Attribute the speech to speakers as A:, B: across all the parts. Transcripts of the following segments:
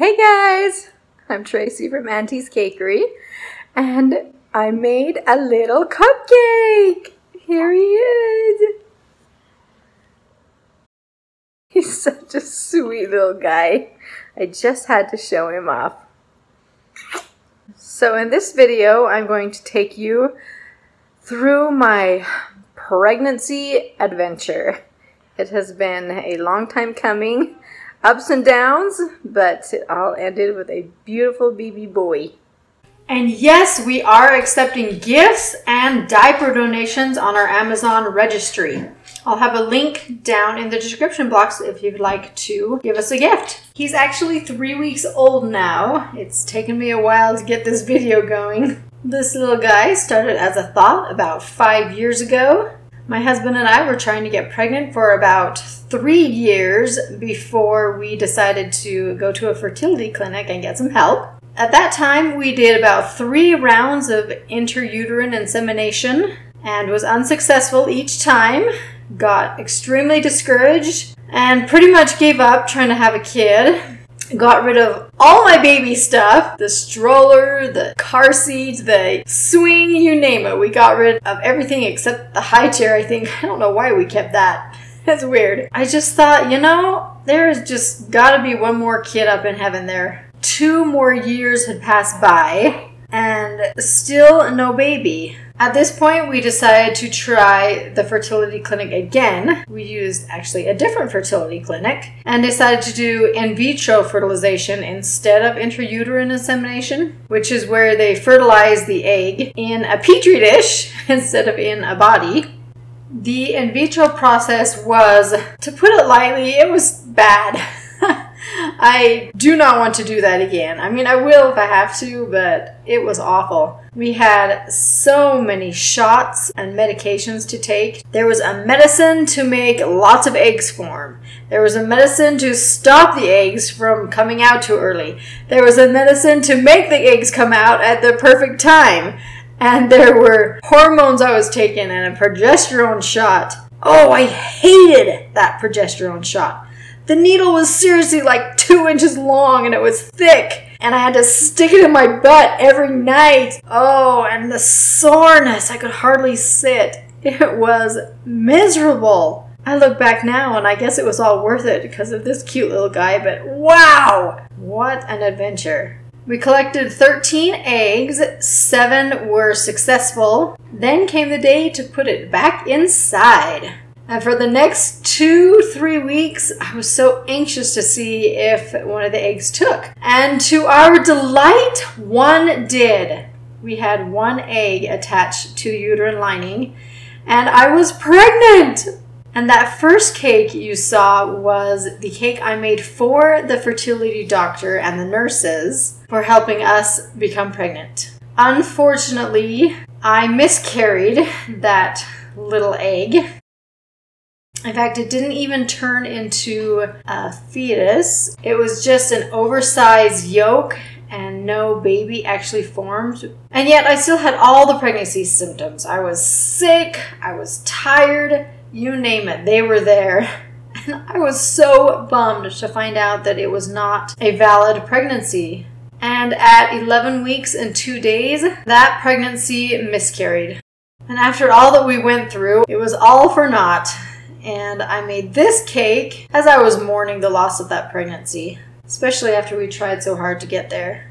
A: Hey guys, I'm Tracy from Auntie's Cakery, and I made a little cupcake. Here he is. He's such a sweet little guy. I just had to show him off. So in this video, I'm going to take you through my pregnancy adventure. It has been a long time coming. Ups and downs, but it all ended with a beautiful baby boy. And yes, we are accepting gifts and diaper donations on our Amazon registry. I'll have a link down in the description box if you'd like to give us a gift. He's actually 3 weeks old now. It's taken me a while to get this video going. This little guy started as a thought about 5 years ago. My husband and I were trying to get pregnant for about 3 years before we decided to go to a fertility clinic and get some help. At that time, we did about 3 rounds of intrauterine insemination and was unsuccessful each time, got extremely discouraged, and pretty much gave up trying to have a kid. Got rid of all my baby stuff, the stroller, the car seat, the swing, you name it. We got rid of everything except the high chair, I think. I don't know why we kept that. That's weird. I just thought, you know, there's just gotta be one more kid up in heaven there. 2 more years had passed by and still no baby. At this point, we decided to try the fertility clinic again. We used actually a different fertility clinic and decided to do in vitro fertilization instead of intrauterine insemination, which is where they fertilize the egg in a petri dish instead of in a body. The in vitro process was, to put it lightly, it was bad. I do not want to do that again. I mean, I will if I have to, but it was awful. We had so many shots and medications to take. There was a medicine to make lots of eggs form. There was a medicine to stop the eggs from coming out too early. There was a medicine to make the eggs come out at the perfect time. And there were hormones I was taking and a progesterone shot. Oh, I hated that progesterone shot. The needle was seriously like 2 inches long and it was thick. And I had to stick it in my butt every night. Oh, and the soreness. I could hardly sit. It was miserable. I look back now and I guess it was all worth it because of this cute little guy. But wow, what an adventure. We collected 13 eggs. 7 were successful. Then came the day to put it back inside. And for the next 2-3 weeks, I was so anxious to see if one of the eggs took. And to our delight, one did. We had 1 egg attached to the uterine lining, and I was pregnant! And that first cake you saw was the cake I made for the fertility doctor and the nurses for helping us become pregnant. Unfortunately, I miscarried that little egg. In fact, it didn't even turn into a fetus. It was just an oversized yolk and no baby actually formed. And yet I still had all the pregnancy symptoms. I was sick, I was tired, you name it, they were there. And I was so bummed to find out that it was not a valid pregnancy. And at 11 weeks and 2 days, that pregnancy miscarried. And after all that we went through, it was all for naught. And I made this cake as I was mourning the loss of that pregnancy, especially after we tried so hard to get there.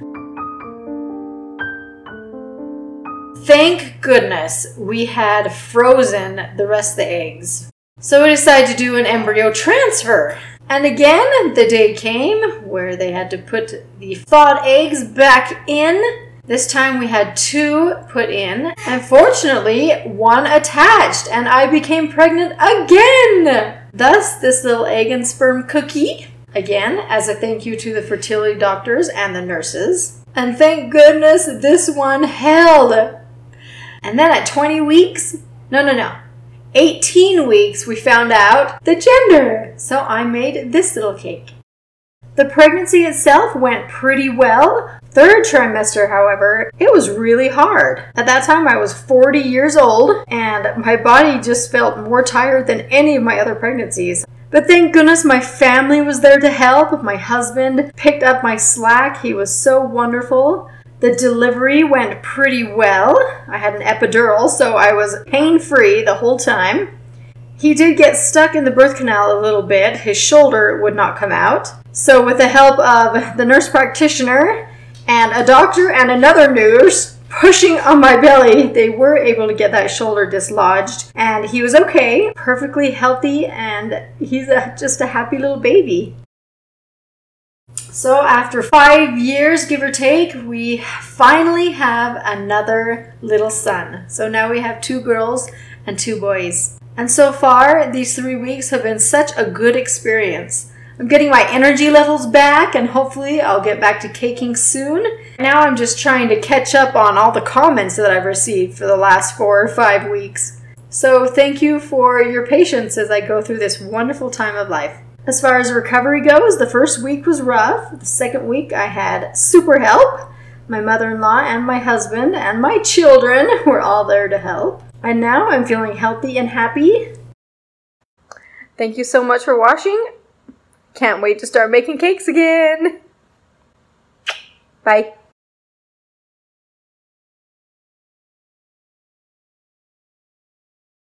A: Thank goodness we had frozen the rest of the eggs. So we decided to do an embryo transfer. And again, the day came where they had to put the thawed eggs back in. This time we had 2 put in, and fortunately 1 attached, and I became pregnant again! Thus, this little egg and sperm cookie, again, as a thank you to the fertility doctors and the nurses. And thank goodness this one held! And then at 20 weeks, 18 weeks, we found out the gender! So I made this little cake. The pregnancy itself went pretty well. 3rd trimester, however, it was really hard. At that time, I was 40 years old, and my body just felt more tired than any of my other pregnancies. But thank goodness my family was there to help. My husband picked up my slack. He was so wonderful. The delivery went pretty well. I had an epidural, so I was pain-free the whole time. He did get stuck in the birth canal a little bit. His shoulder would not come out. So with the help of the nurse practitioner and a doctor and another nurse pushing on my belly, they were able to get that shoulder dislodged. And he was okay, perfectly healthy, and he's just a happy little baby. So after 5 years, give or take, we finally have another little son. So now we have 2 girls and 2 boys. And so far, these 3 weeks have been such a good experience. I'm getting my energy levels back, and hopefully I'll get back to caking soon. Now I'm just trying to catch up on all the comments that I've received for the last 4 or 5 weeks. So thank you for your patience as I go through this wonderful time of life. As far as recovery goes, the first week was rough. The second week I had super help. My mother-in-law and my husband and my children were all there to help. And now I'm feeling healthy and happy. Thank you so much for watching. Can't wait to start making cakes again. Bye.